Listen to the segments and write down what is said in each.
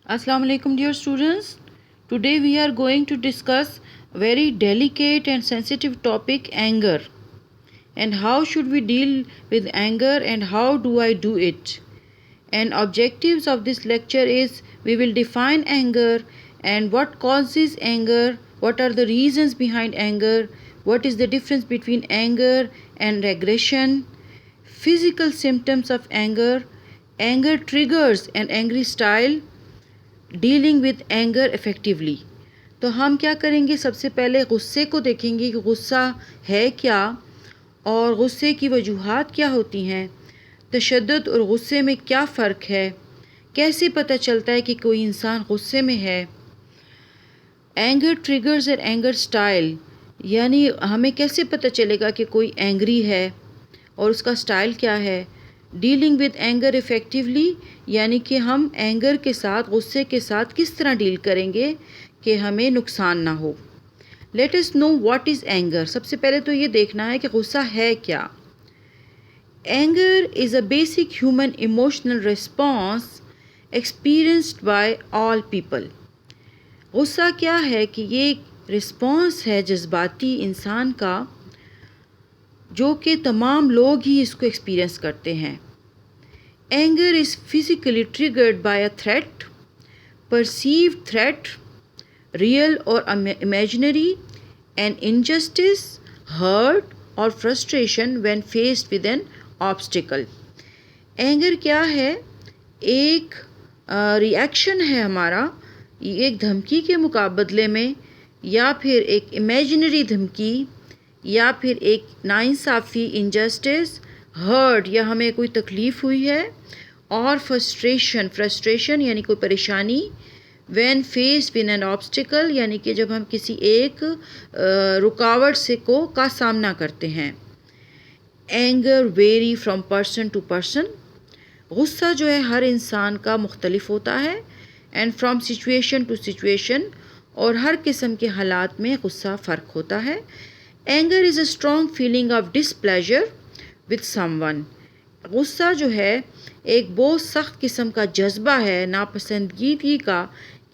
Assalamu alaikum dear students. Today we are going to discuss a very delicate and sensitive topic, anger. And how should we deal with anger and how do I do it? And objectives of this lecture is we will define anger and what causes anger, what are the reasons behind anger, what is the difference between anger and aggression, physical symptoms of anger, anger triggers and angry style, dealing with anger effectively. تو ہم کیا کریں گے؟ سب سے پہلے غصے کو دیکھیں گے کہ غصہ ہے کیا اور غصے کی وجوہات کیا ہوتی ہیں، تشدد اور غصے میں کیا فرق ہے، کیسے پتہ چلتا ہے کہ کوئی انسان غصے میں ہے. اینگر ٹریگرز اور اینگر سٹائل، یعنی ہمیں کیسے پتہ چلے گا کہ کوئی اینگری ہے اور اس کا سٹائل کیا ہے. ڈیلنگ ود اینگر افیکٹولی، یعنی کہ ہم اینگر کے ساتھ، غصے کے ساتھ کس طرح ڈیل کریں گے کہ ہمیں نقصان نہ ہو. Let us know what is anger. سب سے پہلے تو یہ دیکھنا ہے کہ غصہ ہے کیا. Anger is a basic human emotional response experienced by all people. غصہ کیا ہے کہ یہ ایک رسپانس ہے جذباتی انسان کا جو کہ تمام لوگ ہی اس کو ایکسپیرئنس کرتے ہیں. Anger is physically triggered by a threat, perceived threat, real اور امیجنری، این انجسٹس، ہرٹ اور frustration when faced with an obstacle. Anger کیا ہے؟ ایک ریئیکشن ہے ہمارا ایک دھمکی کے مقابلے میں، یا پھر ایک امیجنری دھمکی، یا پھر ایک ناانصافی، انجسٹس، ہرٹ یا ہمیں کوئی تکلیف ہوئی ہے، اور فرسٹریشن یعنی کوئی پریشانی، when faced with an obstacle یعنی کہ جب ہم کسی ایک رکاوٹ کا سامنا کرتے ہیں. Anger vary from person to person. غصہ جو ہے ہر انسان کا مختلف ہوتا ہے، and from situation to situation, اور ہر قسم کے حالات میں غصہ فرق ہوتا ہے. Anger is a strong feeling of displeasure with someone. غصہ جو ہے ایک بہت سخت قسم کا جذبہ ہے ناپسندگی کا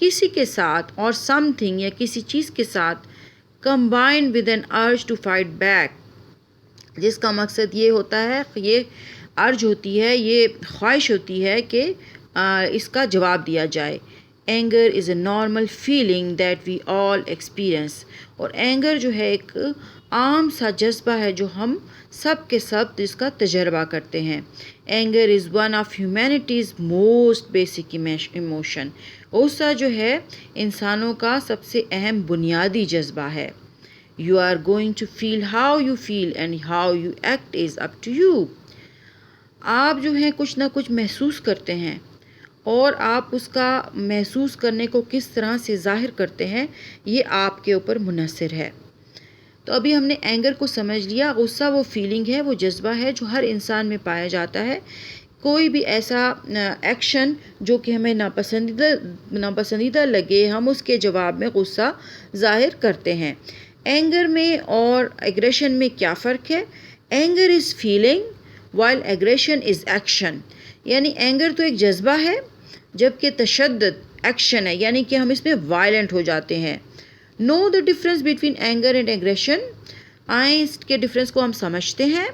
کسی کے ساتھ اور سم تھنگ یا کسی چیز کے ساتھ، combined with an urge to fight back, جس کا مقصد یہ ہوتا ہے، یہ ارج ہوتی ہے، یہ خواہش ہوتی ہے کہ اس کا جواب دیا جائے. Anger is a normal feeling that we all experience. اور اینگر جو ہے ایک عام سا جذبہ ہے جو ہم سب کے سب اس کا تجربہ کرتے ہیں. Anger is one of humanities most basic emotion. غصہ جو ہے انسانوں کا سب سے اہم بنیادی جذبہ ہے. You are going to feel how you feel and how you act is up to you. آپ جو ہیں کچھ نہ کچھ محسوس کرتے ہیں، اور آپ اس کا محسوس کرنے کو کس طرح سے ظاہر کرتے ہیں یہ آپ کے اوپر منحصر ہے. تو ابھی ہم نے اینگر کو سمجھ لیا. غصہ وہ فیلنگ ہے، وہ جذبہ ہے جو ہر انسان میں پایا جاتا ہے. کوئی بھی ایسا ایکشن جو کہ ہمیں ناپسندیدہ لگے، ہم اس کے جواب میں غصہ ظاہر کرتے ہیں. اینگر میں اور ایگریشن میں کیا فرق ہے؟ Anger is feeling while aggression is action. یعنی اینگر تو ایک جذبہ ہے، جبکہ تشدد ایکشن ہے، یعنی کہ ہم اس میں وائلنٹ ہو جاتے ہیں. Know the difference between anger and aggression. آئیں اس کے ڈفرینس کو ہم سمجھتے ہیں.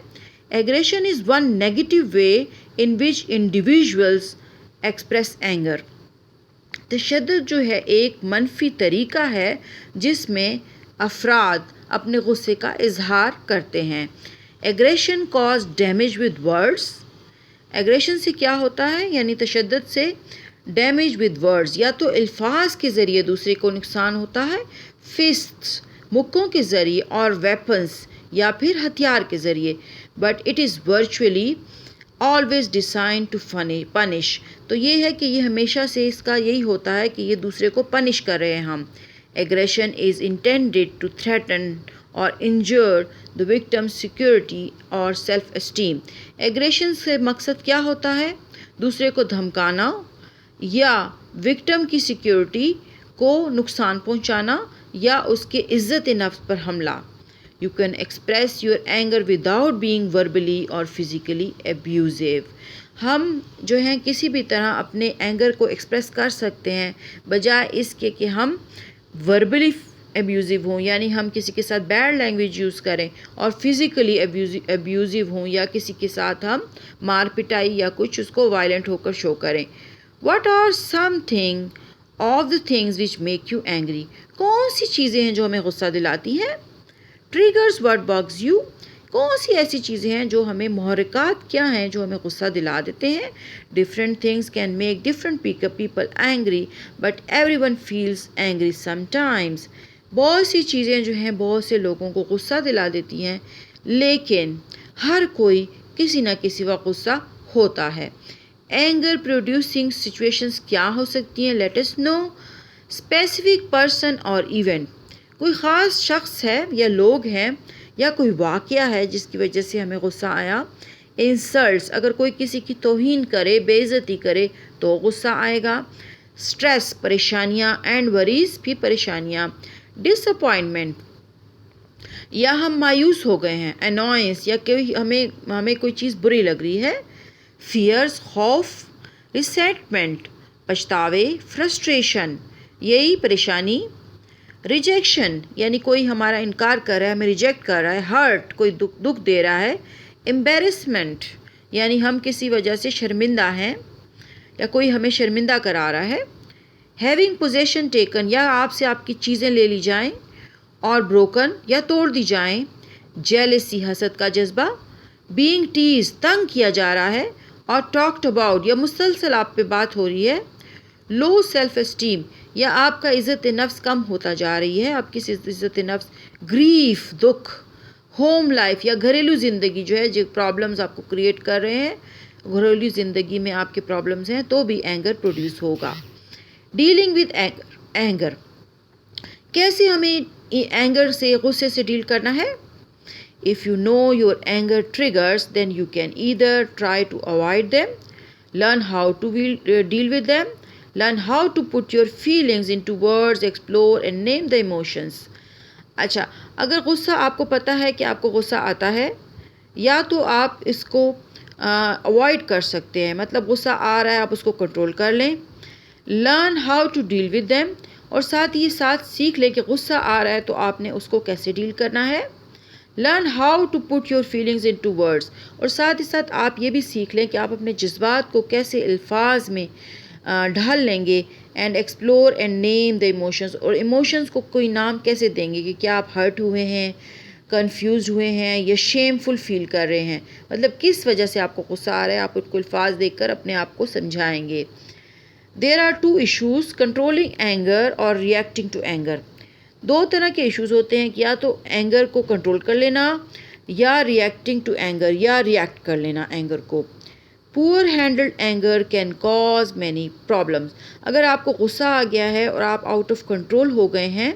Aggression is one negative way in which individuals express anger. تشدد جو ہے ایک منفی طریقہ ہے جس میں افراد اپنے غصے کا اظہار کرتے ہیں. Aggression causes damage with words. Aggression سے کیا ہوتا ہے؟ یعنی تشدد سے ڈیمیج ود ورڈز، یا تو الفاظ کے ذریعے دوسرے کو نقصان ہوتا ہے، فسٹس مکوں کے ذریعے، اور ویپنس یا پھر ہتھیار کے ذریعے. But it is virtually always designed to punish. تو یہ ہے کہ یہ ہمیشہ سے اس کا یہی ہوتا ہے کہ یہ دوسرے کو پنش کر رہے ہیں ہم. Aggression is intended to threaten or injure the victim's security or self esteem. Aggression سے مقصد کیا ہوتا ہے؟ دوسرے کو دھمکانا یا وکٹم کی سیکیورٹی کو نقصان پہنچانا یا اس کے عزت نفس پر حملہ. You can express your anger without being verbally or physically abusive. ہم جو ہیں کسی بھی طرح اپنے اینگر کو ایکسپریس کر سکتے ہیں بجائے اس کے کہ ہم وربلی ابیوزیو ہوں، یعنی ہم کسی کے ساتھ بیڈ لینگویج یوز کریں، اور فزیکلی ابیوزیو ہوں، یا کسی کے ساتھ ہم مار پٹائی یا کچھ اس کو وائلنٹ ہو کر شو کریں۔ What are some thing of the things which make you angry? کون سی چیزیں ہیں جو ہمیں غصہ دلاتی ہیں؟ Triggers what bugs you? کون سی ایسی چیزیں ہیں جو ہمیں محرکات کیا ہیں جو ہمیں غصہ دلا دیتے ہیں؟ Different things can make different people angry but every one feels angry some times. بہت سی چیزیں جو ہیں بہت سے لوگوں کو غصہ دلا دیتی ہیں، لیکن ہر کوئی کسی نہ کسی وقت غصہ ہوتا ہے۔ اینگر پروڈیوسنگ سچویشنز کیا ہو سکتی ہیں؟ لیٹ اس نو۔ اسپیسیفک پرسن اور ایونٹ، کوئی خاص شخص ہے یا لوگ ہیں یا کوئی واقعہ ہے جس کی وجہ سے ہمیں غصہ آیا۔ انسلٹس، اگر کوئی کسی کی توہین کرے، بے عزتی کرے تو غصہ آئے گا۔ اسٹریس، پریشانیاں، اینڈ وریز بھی پریشانیاں۔ ڈس اپوائنٹمنٹ، یا ہم مایوس ہو گئے ہیں۔ انوائنس، یا کوئی ہمیں کوئی چیز بری لگ رہی ہے۔ فیئرز، خوف۔ ریسینٹمنٹ، پچھتاوے۔ فرسٹریشن، یہی پریشانی۔ ریجیکشن، یعنی کوئی ہمارا انکار کر رہا ہے، ہمیں ریجیکٹ کر رہا ہے۔ ہرٹ، کوئی دکھ دے رہا ہے۔ امبیرسمنٹ، یعنی ہم کسی وجہ سے شرمندہ ہیں یا کوئی ہمیں شرمندہ کرا رہا ہے۔ ہیونگ پوزیشن ٹیکن، یا آپ سے آپ کی چیزیں لے لی جائیں اور بروکن، یا توڑ دی جائیں۔ جیلسی، حسد کا جذبہ۔ بینگ ٹیز، تنگ کیا جا رہا ہے اور ٹاکڈ اباؤٹ، یا مسلسل آپ پہ بات ہو رہی ہے۔ لو سیلف اسٹیم، یا آپ کا عزت نفس کم ہوتا جا رہی ہے، آپ کی عزت نفس۔ گریف، دکھ۔ ہوم لائف، یا گھریلو زندگی جو ہے، جو پرابلمز آپ کو کریٹ کر رہے ہیں، گھریلو زندگی میں آپ کے پرابلمز ہیں تو بھی اینگر پروڈیوس ہوگا۔ ڈیلنگ ود اینگر، کیسے ہمیں اینگر سے، غصے سے ڈیل کرنا ہے؟ If you know your anger triggers, then you can either try to avoid them, learn how to deal with them, learn how to put your feelings into words, explore and name the emotions. اچھا، اگر غصہ آپ کو پتہ ہے کہ آپ کو غصہ آتا ہے، یا تو آپ اس کو اوائڈ کر سکتے ہیں، مطلب غصہ آ رہا ہے آپ اس کو کنٹرول کر لیں۔ Learn how to deal with them, اور ساتھ ہی ساتھ سیکھ لیں کہ غصہ آ رہا ہے تو آپ نے اس کو کیسے ڈیل کرنا ہے۔ Learn how to put your feelings into words, اور ساتھ ہی ساتھ آپ یہ بھی سیکھ لیں کہ آپ اپنے جذبات کو کیسے الفاظ میں ڈھال لیں گے۔ And explore and name the emotions, اور ایموشنز کو کوئی نام کیسے دیں گے کہ کیا آپ ہرٹ ہوئے ہیں، کنفیوزڈ ہوئے ہیں، یا شیم فل فیل کر رہے ہیں، مطلب کس وجہ سے آپ کو غصہ آ رہا ہے، آپ اس کو الفاظ دیکھ کر اپنے آپ کو سمجھائیں گے۔ There are two issues, controlling anger اور ریئیکٹنگ ٹو اینگر۔ دو طرح کے ایشوز ہوتے ہیں، یا تو اینگر کو کنٹرول کر لینا، یا ریئیکٹنگ ٹو اینگر، یا ریئیکٹ کر لینا اینگر کو۔ پور handled anger can cause many problems, اگر آپ کو غصہ آ گیا ہے اور آپ آؤٹ آف کنٹرول ہو گئے ہیں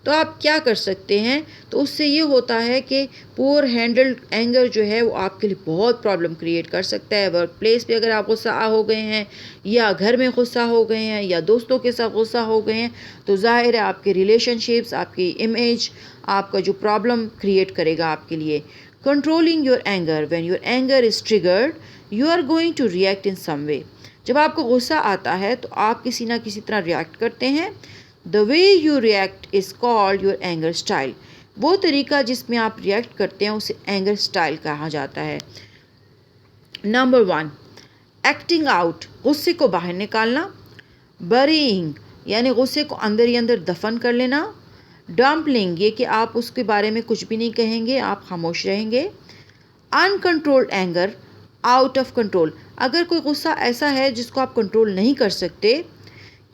تو آپ کیا کر سکتے ہیں؟ تو اس سے یہ ہوتا ہے کہ پور ہینڈلڈ اینگر جو ہے وہ آپ کے لیے بہت پرابلم کریٹ کر سکتا ہے۔ ورک پلیس پہ اگر آپ غصہ ہو گئے ہیں، یا گھر میں غصہ ہو گئے ہیں، یا دوستوں کے ساتھ غصہ ہو گئے ہیں، تو ظاہر ہے آپ کے ریلیشن شپس، آپ کی امیج، آپ کا جو پرابلم کریٹ کرے گا آپ کے لیے۔ Controlling your anger, when your anger is triggered you are going to react in some way, جب آپ کو غصہ آتا ہے تو آپ کسی نہ کسی طرح ریئیکٹ کرتے ہیں۔ The way you react is called your anger style، وہ طریقہ جس میں آپ ریئیکٹ کرتے ہیں اسے اینگر سٹائل کہا جاتا ہے۔ نمبر 1، ایکٹنگ آؤٹ، غصے کو باہر نکالنا۔ burying، یعنی غصے کو اندر ہی اندر دفن کر لینا۔ ڈمپلنگ، یہ کہ آپ اس کے بارے میں کچھ بھی نہیں کہیں گے، آپ خاموش رہیں گے۔ uncontrolled anger، out of control, اگر کوئی غصہ ایسا ہے جس کو آپ کنٹرول نہیں کر سکتے،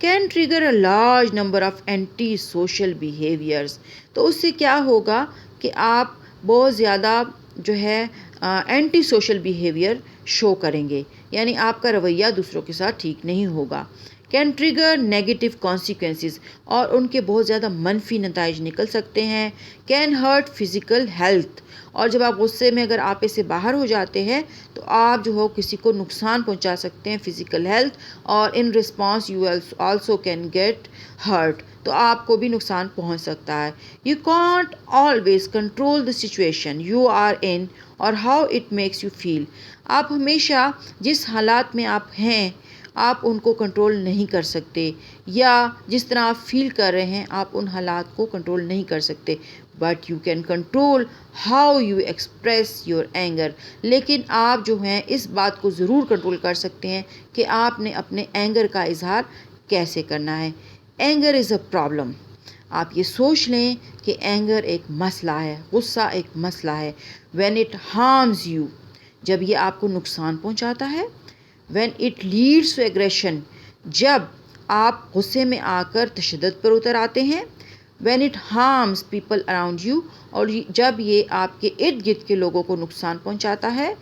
can trigger a large number of antisocial behaviours, تو اس سے کیا ہوگا کہ آپ بہت زیادہ جو ہے اینٹی سوشل بیہیویئر شو کریں گے، یعنی آپ کا رویہ دوسروں کے ساتھ ٹھیک نہیں ہوگا۔ کین ٹریگر نیگیٹو کانسیکوینسز، اور ان کے بہت زیادہ منفی نتائج نکل سکتے ہیں۔ کین ہرٹ فزیکل ہیلتھ، اور جب آپ غصے میں اگر آپے سے باہر ہو جاتے ہیں تو آپ جو ہو کسی کو نقصان پہنچا سکتے ہیں، فزیکل ہیلتھ، اور in response you also can get hurt, تو آپ کو بھی نقصان پہنچ سکتا ہے۔ You can't always control the situation you are in, اور how it makes you feel. آپ ہمیشہ جس حالات میں آپ ہیں آپ ان کو کنٹرول نہیں کر سکتے، یا جس طرح آپ فیل کر رہے ہیں آپ ان حالات کو کنٹرول نہیں کر سکتے. But you can control how you express your anger. لیکن آپ جو ہیں اس بات کو ضرور کنٹرول کر سکتے ہیں کہ آپ نے اپنے اینگر کا اظہار کیسے کرنا ہے. Anger is a problem. آپ یہ سوچ لیں کہ اینگر ایک مسئلہ ہے، غصہ ایک مسئلہ ہے. وین اٹ ہارمز یو، جب یہ آپ کو نقصان پہنچاتا ہے. When it leads to aggression, جب آپ غصے میں آ کر تشدد پر اتر آتے ہیں. When it harms people around you, اور جب یہ آپ کے ارد گرد کے لوگوں کو نقصان پہنچاتا ہے.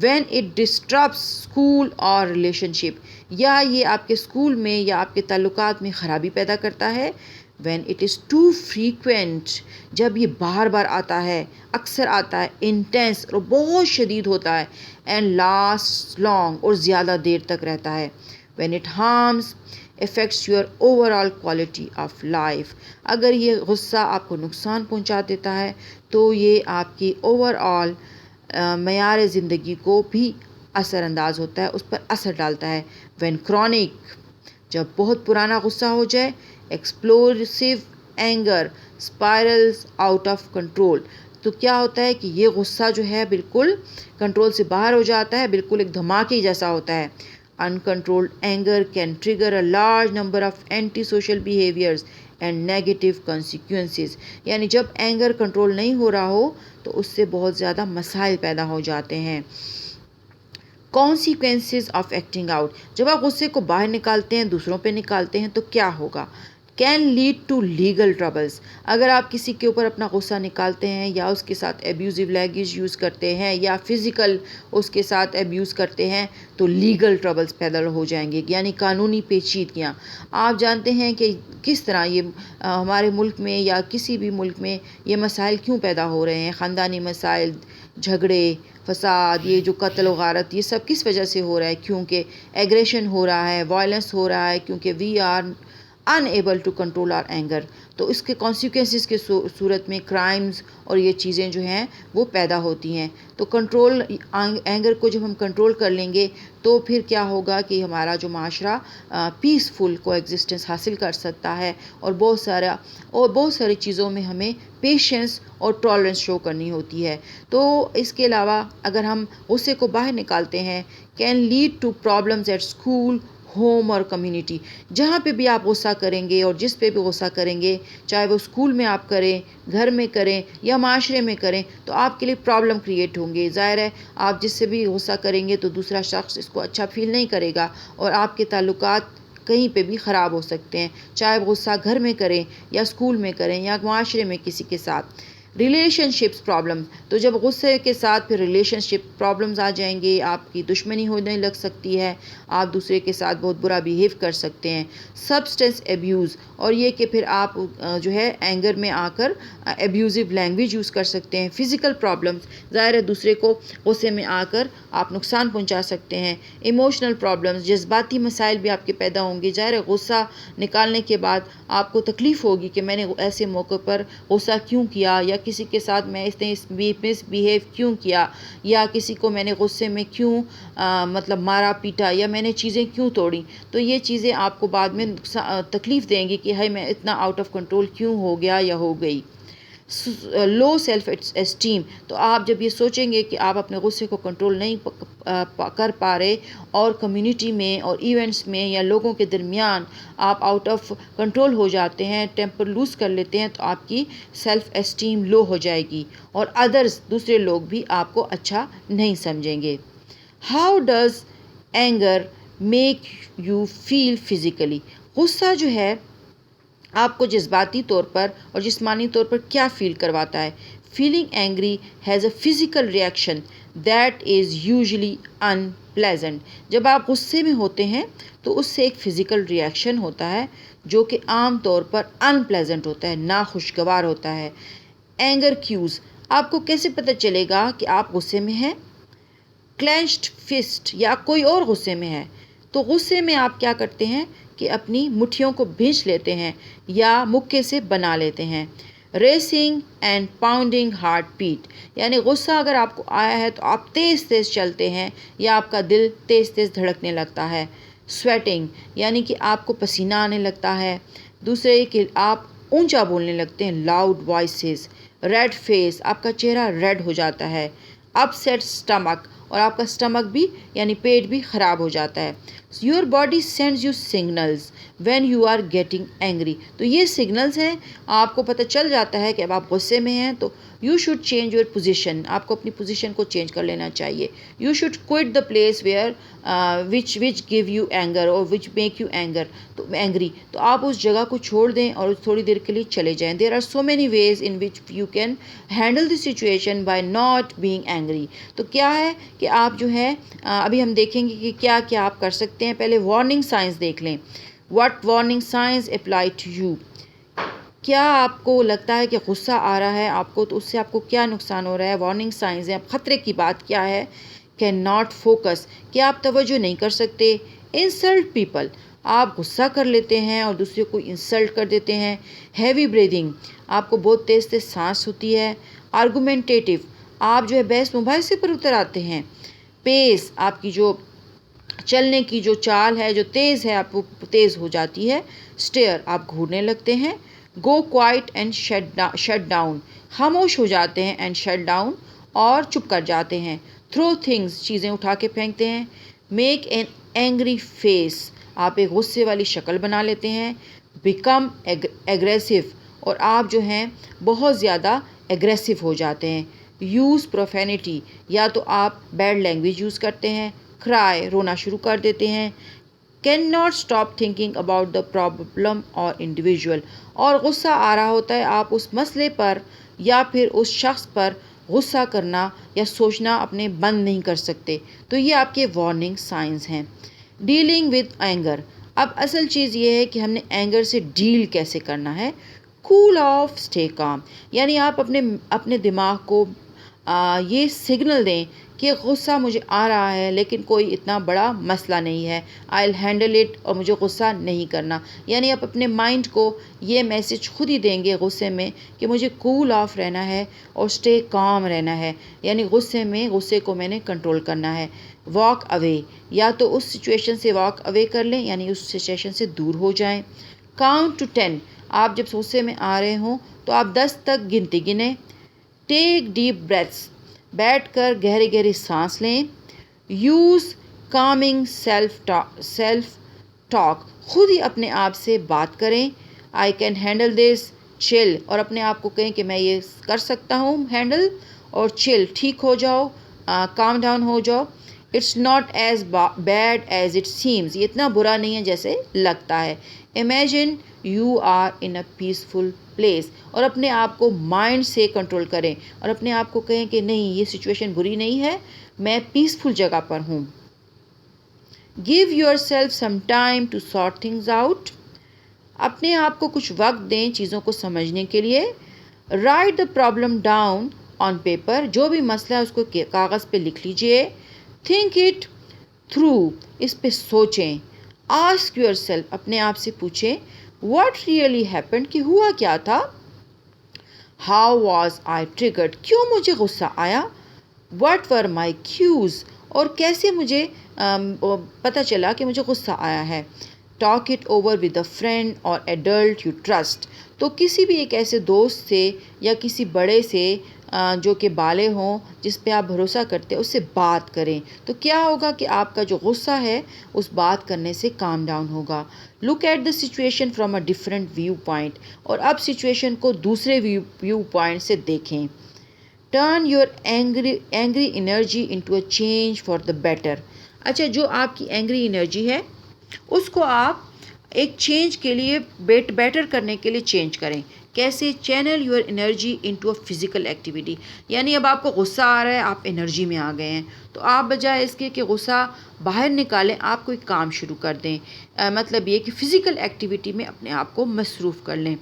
وین اٹ ڈسٹربس اسکول اور ریلیشن شپ، یا یہ آپ کے اسکول میں یا آپ کے تعلقات میں خرابی پیدا کرتا ہے. When it is too frequent, جب یہ بار بار آتا ہے، اکثر آتا ہے، انٹینس اور بہت شدید ہوتا ہے. اینڈ لاسٹ لانگ، اور زیادہ دیر تک رہتا ہے. When it harms affects your overall quality of life, اگر یہ غصہ آپ کو نقصان پہنچا دیتا ہے تو یہ آپ کی اوور آل معیار زندگی کو بھی اثر انداز ہوتا ہے، اس پر اثر ڈالتا ہے. وین کرونک، جب بہت پرانا غصہ ہو جائے. ایکسپلوسیو اینگر اسپائرلز آؤٹ آف کنٹرول، تو کیا ہوتا ہے کہ یہ غصہ جو ہے بالکل کنٹرول سے باہر ہو جاتا ہے، بالکل ایک دھماکے جیسا ہوتا ہے. Uncontrolled anger can trigger a large number of anti-social behaviors and negative consequences. یعنی جب اینگر کنٹرول نہیں ہو رہا ہو تو اس سے بہت زیادہ مسائل پیدا ہو جاتے ہیں. Consequences of acting out، جب آپ غصے کو باہر نکالتے ہیں، دوسروں پہ نکالتے ہیں تو کیا ہوگا. Can lead to legal troubles، اگر آپ کسی کے اوپر اپنا غصہ نکالتے ہیں یا اس کے ساتھ ایبیوزو لینگویج یوز کرتے ہیں یا فزیکل اس کے ساتھ ایبیوز کرتے ہیں تو لیگل ٹربلز پیدا ہو جائیں گے، یعنی قانونی پیچیدگیاں. آپ جانتے ہیں کہ کس طرح یہ ہمارے ملک میں یا کسی بھی ملک میں یہ مسائل کیوں پیدا ہو رہے ہیں. خاندانی مسائل، جھگڑے، فساد، یہ جو قتل و غارت، یہ سب کس وجہ سے ہو رہا ہے؟ کیونکہ ایگریشن ہو رہا ہے، وائلنس ہو رہا ہے، کیونکہ we are unable to control our anger. تو اس کے کانسیکوینسز کے صورت میں کرائمز اور یہ چیزیں جو ہیں وہ پیدا ہوتی ہیں. تو کنٹرول اینگر کو جب ہم کنٹرول کر لیں گے تو پھر کیا ہوگا کہ ہمارا جو معاشرہ پیسفل کو ایگزسٹنس حاصل کر سکتا ہے، اور بہت ساری چیزوں میں ہمیں پیشنس اور ٹالرنس شو کرنی ہوتی ہے. تو اس کے علاوہ اگر ہم غصے کو باہر نکالتے ہیں، can lead to problems at school, home اور کمیونٹی. جہاں پہ بھی آپ غصہ کریں گے اور جس پہ بھی غصہ کریں گے، چاہے وہ اسکول میں آپ کریں، گھر میں کریں یا معاشرے میں کریں، تو آپ کے لیے پرابلم کریٹ ہوں گے. ظاہر ہے آپ جس سے بھی غصہ کریں گے تو دوسرا شخص اس کو اچھا فیل نہیں کرے گا اور آپ کے تعلقات کہیں پہ بھی خراب ہو سکتے ہیں، چاہے وہ غصہ گھر میں کریں یا اسکول میں کریں یا معاشرے میں کسی کے ساتھ. ریلیشن شپس پرابلم، تو جب غصے کے ساتھ پھر ریلیشن شپ پرابلمز آ جائیں گے، آپ کی دشمنی ہونے لگ سکتی ہے، آپ دوسرے کے ساتھ بہت برا بیہیو کر سکتے ہیں. سبسٹنس ایبیوز، اور یہ کہ پھر آپ جو ہے اینگر میں آ کر ایبیوزو لینگویج یوز کر سکتے ہیں. فزیکل پرابلمز، ظاہر ہے دوسرے کو غصے میں آ کر آپ نقصان پہنچا سکتے ہیں. ایموشنل پرابلمز، جذباتی مسائل بھی آپ کے پیدا ہوں گے. ظاہر ہے غصہ نکالنے کے بعد آپ کو تکلیف ہوگی کہ میں نے ایسے موقع پر غصہ کیوں کیا، یا کسی کے ساتھ میں اس نے مس بیہیو کیوں کیا، یا کسی کو میں نے غصے میں کیوں مطلب مارا پیٹا، یا میں نے چیزیں کیوں توڑی. تو یہ چیزیں آپ کو بعد میں تکلیف دیں گی کہ ہائی میں اتنا آؤٹ آف کنٹرول کیوں ہو گیا یا ہو گئی. لو سیلف اسٹیم، تو آپ جب یہ سوچیں گے کہ آپ اپنے غصے کو کنٹرول نہیں کر پا رہے اور کمیونٹی میں اور ایونٹس میں یا لوگوں کے درمیان آپ آؤٹ آف کنٹرول ہو جاتے ہیں، ٹیمپر لوز کر لیتے ہیں، تو آپ کی سیلف اسٹیم لو ہو جائے گی اور دوسرے لوگ بھی آپ کو اچھا نہیں سمجھیں گے. How does anger make you feel physically, غصہ جو ہے آپ کو جذباتی طور پر اور جسمانی طور پر کیا فیل کرواتا ہے. Feeling angry has a physical reaction that is usually unpleasant, جب آپ غصے میں ہوتے ہیں تو اس سے ایک فزیکل ریئیکشن ہوتا ہے جو کہ عام طور پر انپلیزنٹ ہوتا ہے، ناخوشگوار ہوتا ہے. اینگر کیوز، آپ کو کیسے پتہ چلے گا کہ آپ غصے میں ہیں. کلینچڈ فسٹ، یا کوئی اور غصے میں ہے، تو غصے میں آپ کیا کرتے ہیں کہ اپنی مٹھیوں کو بھینچ لیتے ہیں یا مکے سے بنا لیتے ہیں. Racing and pounding heart beat, یعنی غصہ اگر آپ کو آیا ہے تو آپ تیز تیز چلتے ہیں یا آپ کا دل تیز تیز دھڑکنے لگتا ہے. سویٹنگ یعنی کہ آپ کو پسینہ آنے لگتا ہے. دوسرے کہ آپ اونچا بولنے لگتے ہیں، لاؤڈ وائسز. ریڈ فیس، آپ کا چہرہ ریڈ ہو جاتا ہے. اپ سیٹ اسٹمک، اور آپ کا اسٹمک بھی یعنی پیٹ بھی خراب ہو جاتا ہے. Your body sends you signals when you are getting angry. تو یہ سگنلز ہیں، آپ کو پتہ چل جاتا ہے کہ اب آپ غصے میں ہیں تو you should change your position, آپ کو اپنی پوزیشن کو چینج کر لینا چاہیے. You should quit the place where which give you anger اور وچ میک یو اینگری. تو آپ اس جگہ کو چھوڑ دیں اور تھوڑی دیر کے لیے چلے جائیں. There are so many ways in which you can handle the situation by not being angry. تو کیا ہے کہ آپ جو ہے ابھی ہم دیکھیں گے کہ کیا کیا آپ کر سکتے ہیں. پہلے وارننگ سائنس دیکھ لیں. What warning signs apply to you. کیا آپ کو لگتا ہے کہ غصہ آ رہا ہے آپ کو تو اس سے آپ کو کیا نقصان ہو رہا ہے؟ وارننگ سائنس ہے. اب خطرے کی بات کیا ہے؟ کین ناٹ فوکس، کیا آپ توجہ نہیں کر سکتے؟ انسلٹ پیپل، آپ غصہ کر لیتے ہیں اور دوسرے کو انسلٹ کر دیتے ہیں. ہیوی بریدنگ، آپ کو بہت تیز تیز سانس ہوتی ہے. آرگومنٹیٹیو، آپ جو ہے بحث مباحثے پر اتر آتے ہیں. پیس، آپ کی جو چلنے کی جو چال ہے جو تیز ہے آپ وہ تیز ہو جاتی ہے. اسٹیئر، آپ گھورنے لگتے ہیں. گو کوائٹ اینڈ شٹ ڈاؤن، خاموش ہو جاتے ہیں. اینڈ شٹ ڈاؤن، اور چپ کر جاتے ہیں. تھرو تھنگس، چیزیں اٹھا کے پھینکتے ہیں. میک این اینگری فیس، آپ ایک غصے والی شکل بنا لیتے ہیں. بیکم ایگریسو، اور آپ جو ہیں بہت زیادہ ایگریسو ہو جاتے ہیں. یوز پروفینٹی، یا تو آپ بیڈ لینگویج یوز کرتے ہیں. کرائے، رونا شروع کر دیتے ہیں. Can not stop thinking about the problem اور انڈیویژول، اور غصہ آ رہا ہوتا ہے آپ اس مسئلے پر یا پھر اس شخص پر غصہ کرنا یا سوچنا اپنے بند نہیں کر سکتے. تو یہ آپ کے وارننگ سائنز ہیں. ڈیلنگ ود اینگر، اب اصل چیز یہ ہے کہ ہم نے اینگر سے ڈیل کیسے کرنا ہے. کول آف، اسٹے کام، یعنی آپ اپنے دماغ کو یہ سگنل دیں کہ غصہ مجھے آ رہا ہے لیکن کوئی اتنا بڑا مسئلہ نہیں ہے. آئی ول ہینڈل اٹ، اور مجھے غصہ نہیں کرنا. یعنی آپ اپنے مائنڈ کو یہ میسج خود ہی دیں گے غصے میں کہ مجھے کول آف رہنا ہے اور اسٹے کام رہنا ہے. یعنی غصے کو میں نے کنٹرول کرنا ہے. واک اوے، یا تو اس سچویشن سے واک اوے کر لیں یعنی اس سچویشن سے دور ہو جائیں. کاؤنٹ ٹو 10، آپ جب غصے میں آ رہے ہوں تو آپ 10 تک گنتی گنیں. ٹیک ڈیپ بریتھس، بیٹھ کر گہری گہری سانس لیں. یوز کامنگ سیلف ٹاک، خود ہی اپنے آپ سے بات کریں. آئی کین ہینڈل دس، چل، اور اپنے آپ کو کہیں کہ میں یہ کر سکتا ہوں ہینڈل، اور چل، ٹھیک ہو جاؤ، کام ڈاؤن ہو جاؤ. It's not as bad as it seems, یہ اتنا برا نہیں ہے جیسے لگتا ہے. Imagine you are in a peaceful place, اور اپنے آپ کو مائنڈ سے کنٹرول کریں اور اپنے آپ کو کہیں کہ نہیں یہ سچویشن بری نہیں ہے، میں پیسفل جگہ پر ہوں. Give yourself some time to sort things out, اپنے آپ کو کچھ وقت دیں چیزوں کو سمجھنے کے لیے. Right the problem down on paper, جو بھی مسئلہ ہے اس کو کاغذ پہ لکھ لیجئے. تھنک اٹ تھرو، اس پہ سوچیں. آسک یور سیلف، اپنے آپ سے پوچھیں واٹ ریئلی ہیپنڈ، کہ ہوا کیا تھا. ہاؤ واز آئی ٹریگرڈ، کیوں مجھے غصہ آیا. واٹ ور مائی کیوز، اور کیسے مجھے پتہ چلا کہ مجھے غصہ آیا ہے. Talk it over with a friend اور ایڈلٹ یو ٹرسٹ، تو کسی بھی ایک ایسے دوست سے یا کسی بڑے سے جو کہ بالغ ہوں جس پہ آپ بھروسہ کرتے ہیں اس سے بات کریں. تو کیا ہوگا کہ آپ کا جو غصہ ہے اس بات کرنے سے کام ڈاؤن ہوگا. Look at the situation from a different viewpoint, اور اب سچویشن کو دوسرے ویو پوائنٹ سے دیکھیں. Turn your angry energy into a change for the better, اچھا جو آپ کی اینگری انرجی ہے اس کو آپ ایک چینج کے لیے بیٹر کرنے کے لیے چینج کریں. کیسے؟ Channel your energy into a physical activity, یعنی اب آپ کو غصہ آ رہا ہے، آپ انرجی میں آ گئے ہیں تو آپ بجائے اس کے کہ غصہ باہر نکالیں آپ کوئی کام شروع کر دیں. مطلب یہ کہ فزیکل ایکٹیویٹی میں اپنے آپ کو مصروف کر لیں.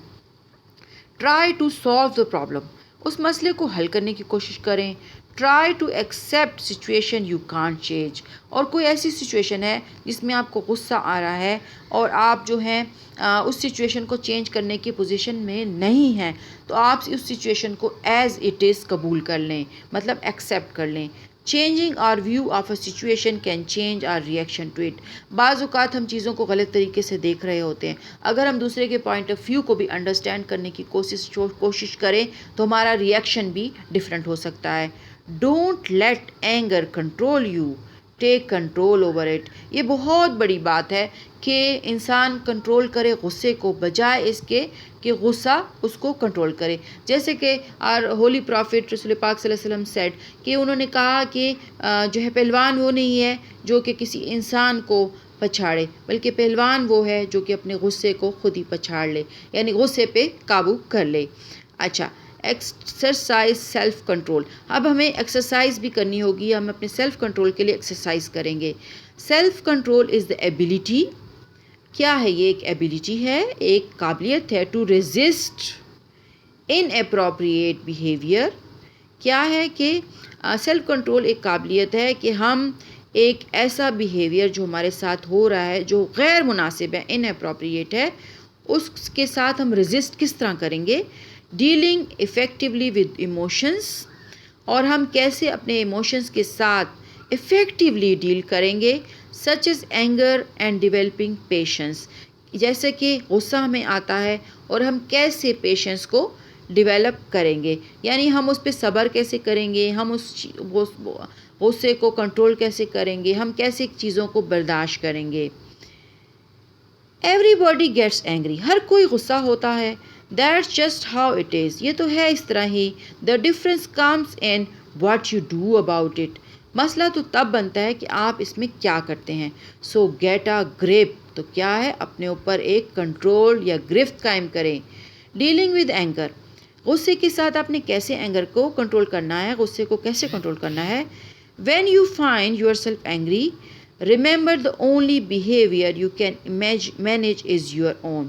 Try to solve the problem, اس مسئلے کو حل کرنے کی کوشش کریں. Try to accept situation you can't change. اور کوئی ایسی سچویشن ہے جس میں آپ کو غصہ آ رہا ہے اور آپ جو ہیں اس سچویشن کو چینج کرنے کی پوزیشن میں نہیں ہیں، تو آپ اس سچویشن کو ایز اٹ از قبول کر لیں، مطلب ایکسیپٹ کر لیں. Changing our view of a situation can change our reaction to it. بعض اوقات ہم چیزوں کو غلط طریقے سے دیکھ رہے ہوتے ہیں، اگر ہم دوسرے کے پوائنٹ آف ویو کو بھی انڈرسٹینڈ کرنے کی کوشش کریں تو ہمارا ریئیکشن بھی ڈفرینٹ ہو سکتا ہے. Don't let anger control you, take control over it. یہ بہت بڑی بات ہے کہ انسان کنٹرول کرے غصے کو، بجائے اس کے کہ غصہ اس کو کنٹرول کرے. جیسے کہ ہولی پرافٹ رسول پاک صلی اللہ علیہ وسلم سیڈ کہ انہوں نے کہا کہ جو ہے پہلوان وہ نہیں ہے جو کہ کسی انسان کو پچھاڑے، بلکہ پہلوان وہ ہے جو کہ اپنے غصے کو خود ہی پچھاڑ لے، یعنی غصے پہ قابو کر لے. اچھا، ایکسرسائز سیلف کنٹرول. اب ہمیں ایکسرسائز بھی کرنی ہوگی، ہم اپنے سیلف کنٹرول کے لیے ایکسرسائز کریں گے. Self control is the ability. کیا ہے یہ؟ ایک ایبلٹی ہے، ایک قابلیت ہے to resist inappropriate behaviour. کیا ہے کہ سیلف کنٹرول ایک قابلیت ہے کہ ہم ایک ایسا بیہیویئر جو ہمارے ساتھ ہو رہا ہے جو غیر مناسب ہے، ان اپروپریٹ ہے، اس کے ساتھ ہم ریزسٹ کس طرح کریں گے. Dealing effectively with emotions. اور ہم کیسے اپنے ایموشنس کے ساتھ افیکٹولی ڈیل کریں گے. سچ از اینگر اینڈ ڈیولپنگ پیشنس. جیسے کہ غصہ ہمیں آتا ہے اور ہم کیسے پیشنس کو ڈیولپ کریں گے، یعنی ہم اس پہ صبر کیسے کریں گے، ہم اس غصے کو کنٹرول کیسے کریں گے، ہم کیسے چیزوں کو برداشت کریں گے. Everybody gets angry. ہر کوئی غصہ ہوتا ہے. That's just how it is. یہ تو ہے اس طرح ہی. The difference comes in what you do about it. مسئلہ تو تب بنتا ہے کہ آپ اس میں کیا کرتے ہیں. So get a grip. تو کیا ہے؟ اپنے اوپر ایک کنٹرول یا گرفت قائم کریں. Dealing with anger. غصے کے ساتھ آپ نے کیسے اینگر کو کنٹرول کرنا ہے، غصے کو کیسے کنٹرول کرنا ہے. When you find your self angry, remember the only behaviour you can manage is your own.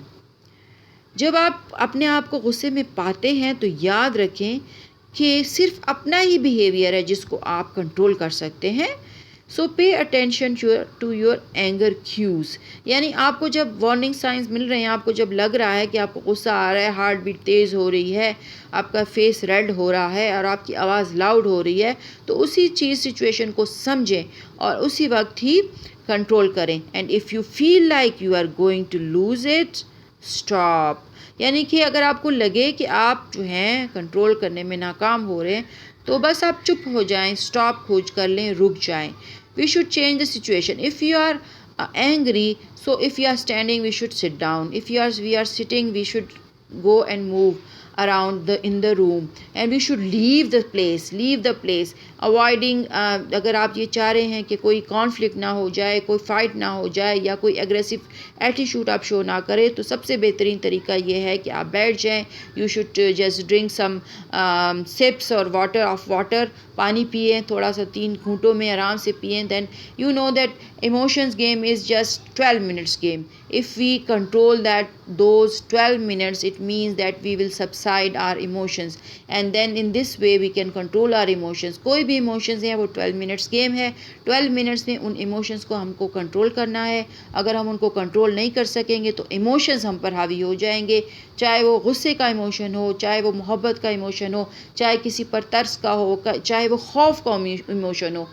جب آپ اپنے آپ کو غصے میں پاتے ہیں تو یاد رکھیں کہ صرف اپنا ہی بیہیویئر ہے جس کو آپ کنٹرول کر سکتے ہیں. So pay attention to your anger cues. یعنی آپ کو جب وارننگ سائنز مل رہے ہیں، آپ کو جب لگ رہا ہے کہ آپ کو غصہ آ رہا ہے، ہارٹ بیٹ تیز ہو رہی ہے، آپ کا فیس ریڈ ہو رہا ہے اور آپ کی آواز لاؤڈ ہو رہی ہے، تو اسی سچویشن کو سمجھیں اور اسی وقت ہی کنٹرول کریں. And if you feel like you are going to lose it, stop. یعنی کہ اگر آپ کو لگے کہ آپ جو ہیں کنٹرول کرنے میں ناکام ہو رہے ہیں تو بس آپ چپ ہو جائیں، اسٹاپ کھوج کر لیں، رک جائیں. We should change the situation. If you are angry, so if you are standing we should sit down. If we are sitting we should go and move around in the room and we should leave the place avoiding. اگر آپ یہ چاہ رہے ہیں کہ کوئی conflict نہ ہو جائے، کوئی فائٹ نہ ہو جائے یا کوئی ایگریسو ایٹیٹیوڈ آپ شو نہ کرے، تو سب سے بہترین طریقہ یہ ہے کہ آپ بیٹھ جائیں. یو شوڈ جسٹ ڈرنک سم سپس اور واٹر. پانی پئیں تھوڑا سا، 3 گھونٹوں میں آرام سے پئیں. Then you know that emotions game is just 12 minutes game. If we control those 12 minutes, it means that we will subside our emotions, and then in this way we can control our emotions. کوئی بھی emotions ہیں وہ 12 minutes game ہے. 12 minutes میں ان emotions کو ہم کو control کرنا ہے. اگر ہم ان کو کنٹرول نہیں کر سکیں گے تو emotions ہم پر حاوی ہو جائیں گے، چاہے وہ غصے کا ایموشن ہو، چاہے وہ محبت کا ایموشن ہو، چاہے کسی پر ترس کا ہو، چاہے وہ خوف کا ایموشن ہو.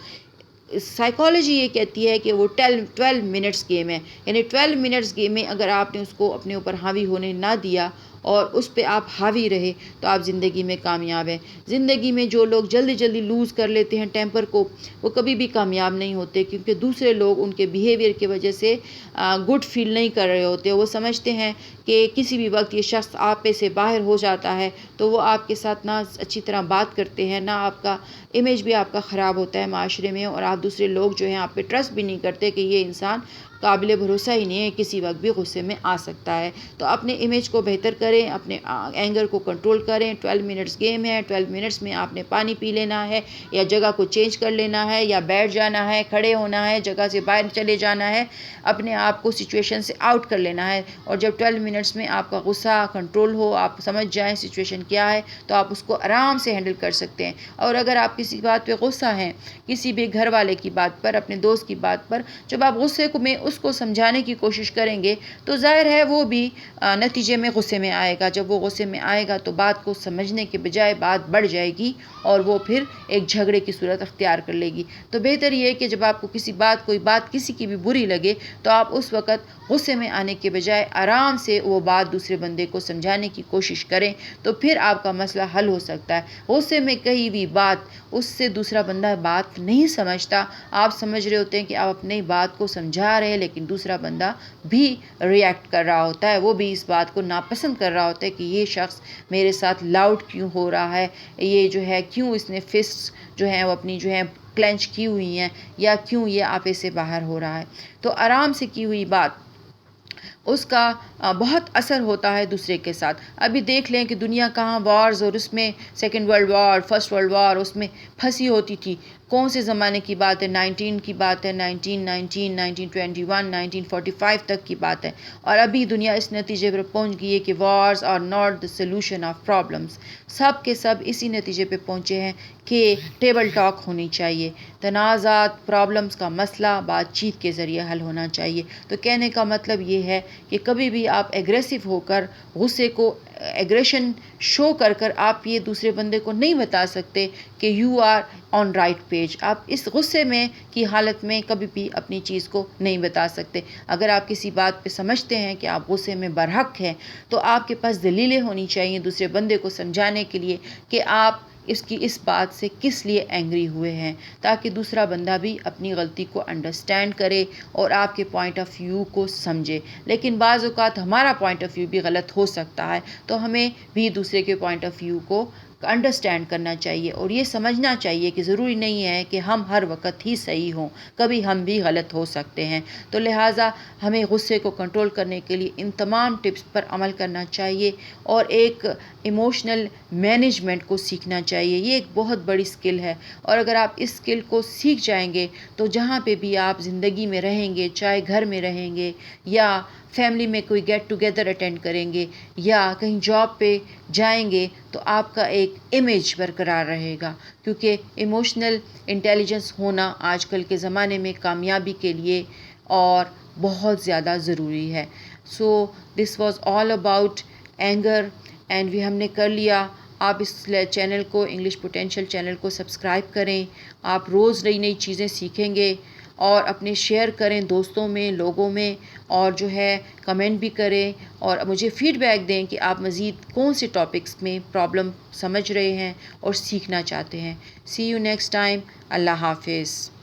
سائیکالوجی یہ کہتی ہے کہ وہ 12 منٹس گیم ہے. یعنی 12 منٹس گیم میں اگر آپ نے اس کو اپنے اوپر حاوی ہونے نہ دیا اور اس پہ آپ حاوی رہے تو آپ زندگی میں کامیاب ہیں. زندگی میں جو لوگ جلدی لوز کر لیتے ہیں ٹیمپر کو، وہ کبھی بھی کامیاب نہیں ہوتے، کیونکہ دوسرے لوگ ان کے بیہیویئر کی وجہ سے گڈ فیل نہیں کر رہے ہوتے. وہ سمجھتے ہیں کہ کسی بھی وقت یہ شخص آپ پہ سے باہر ہو جاتا ہے تو وہ آپ کے ساتھ نہ اچھی طرح بات کرتے ہیں، نہ آپ کا امیج بھی آپ کا خراب ہوتا ہے معاشرے میں، اور آپ دوسرے لوگ جو ہیں آپ پہ ٹرسٹ بھی نہیں کرتے کہ یہ انسان قابل بھروسہ ہی نہیں ہے، کسی وقت بھی غصے میں آ سکتا ہے۔ تو اپنے امیج کو بہتر کریں، اپنے اینگر کو کنٹرول کریں۔ 12 منٹس گیم ہے، 12 منٹس میں آپ نے پانی پی لینا ہے، یا جگہ کو چینج کر لینا ہے، یا بیٹھ جانا ہے، کھڑے ہونا ہے، جگہ سے باہر چلے جانا ہے، اپنے آپ کو سچویشن سے آؤٹ کر لینا ہے۔ اور جب 12 منٹس میں آپ کا غصہ کنٹرول ہو، آپ سمجھ جائیں سچویشن کیا ہے، تو آپ اس کو آرام سے ہینڈل کر سکتے ہیں۔ اور اگر آپ کسی بات پہ غصہ ہیں، کسی بھی گھر والے کی بات پر، اپنے دوست کی بات پر، جب آپ غصے میں اس کو سمجھانے کی کوشش کریں گے تو ظاہر ہے وہ بھی نتیجے میں غصے میں آئے گا۔ جب وہ غصے میں آئے گا تو بات کو سمجھنے کے بجائے بات بڑھ جائے گی اور وہ پھر ایک جھگڑے کی صورت اختیار کر لے گی۔ تو بہتر یہ ہے کہ جب آپ کو کوئی بات کسی کی بھی بری لگے تو آپ اس وقت غصے میں آنے کے بجائے آرام سے وہ بات دوسرے بندے کو سمجھانے کی کوشش کریں، تو پھر آپ کا مسئلہ حل ہو سکتا ہے۔ غصے میں کہی ہوئی بات اس سے دوسرا بندہ بات نہیں سمجھتا، آپ سمجھ رہے ہوتے ہیں کہ آپ اپنی بات کو سمجھا رہے ہیں، لیکن دوسرا بندہ بھی ریئیکٹ کر رہا ہوتا ہے، وہ بھی اس بات کو ناپسند کر رہا ہوتا ہے کہ یہ شخص میرے ساتھ لاؤڈ کیوں ہو رہا ہے، یہ جو ہے کیوں اس نے فسٹ جو ہیں وہ اپنی جو ہے کلینچ کی ہوئی ہیں، یا کیوں یہ آپے سے باہر ہو رہا ہے۔ تو آرام سے کی ہوئی بات اس کا بہت اثر ہوتا ہے دوسرے کے ساتھ۔ ابھی دیکھ لیں کہ دنیا کہاں وارز اور اس میں second world war, first world war اس میں پھنسی ہوتی تھی۔ کون سے زمانے کی بات ہے؟ 19 کی بات ہے، 1919، 1921، 1945 تک کی بات ہے۔ اور ابھی دنیا اس نتیجے پر پہنچ گئی ہے کہ wars are not the solution of problems. سب کے سب اسی نتیجے پہ پہنچے ہیں کہ ٹیبل ٹاک ہونی چاہیے، تنازعات، پرابلمس کا مسئلہ بات چیت کے ذریعے حل ہونا چاہیے۔ تو کہنے کا مطلب یہ ہے کہ کبھی بھی آپ ایگریسو ہو کر، غصے کو ایگریشن شو کر آپ یہ دوسرے بندے کو نہیں بتا سکتے کہ you are on right page. آپ اس غصے میں کی حالت میں کبھی بھی اپنی چیز کو نہیں بتا سکتے۔ اگر آپ کسی بات پہ سمجھتے ہیں کہ آپ غصے میں برحق ہیں، تو آپ کے پاس دلیلیں ہونی چاہیے دوسرے بندے کو سمجھانے کے لیے کہ آپ اس بات سے کس لیے اینگری ہوئے ہیں، تاکہ دوسرا بندہ بھی اپنی غلطی کو انڈرسٹینڈ کرے اور آپ کے پوائنٹ آف ویو کو سمجھے۔ لیکن بعض اوقات ہمارا پوائنٹ آف ویو بھی غلط ہو سکتا ہے، تو ہمیں بھی دوسرے کے پوائنٹ آف ویو کو انڈرسٹینڈ کرنا چاہیے اور یہ سمجھنا چاہیے کہ ضروری نہیں ہے کہ ہم ہر وقت ہی صحیح ہوں، کبھی ہم بھی غلط ہو سکتے ہیں۔ تو لہٰذا ہمیں غصے کو کنٹرول کرنے کے لیے ان تمام ٹپس پر عمل کرنا چاہیے اور ایک ایموشنل مینجمنٹ کو سیکھنا چاہیے۔ یہ ایک بہت بڑی سکل ہے، اور اگر آپ اس سکل کو سیکھ جائیں گے تو جہاں پہ بھی آپ زندگی میں رہیں گے، چاہے گھر میں رہیں گے یا فیملی میں کوئی گیٹ ٹوگیدر اٹینڈ کریں گے یا کہیں جاب پہ جائیں گے، تو آپ کا ایک امیج برقرار رہے گا، کیونکہ ایموشنل انٹیلیجنس ہونا آج کل کے زمانے میں کامیابی کے لیے اور بہت زیادہ ضروری ہے۔ So this was all about anger and ہم نے کر لیا۔ آپ اس چینل کو، انگلش پوٹینشیل چینل کو سبسکرائب کریں، آپ روز نئی نئی چیزیں سیکھیں گے، اور اپنے شیئر کریں دوستوں میں، لوگوں میں، اور جو ہے کمنٹ بھی کریں اور مجھے فیڈ بیک دیں کہ آپ مزید کون سے ٹاپکس میں پرابلم سمجھ رہے ہیں اور سیکھنا چاہتے ہیں۔ سی یو نیکسٹ ٹائم۔ اللہ حافظ۔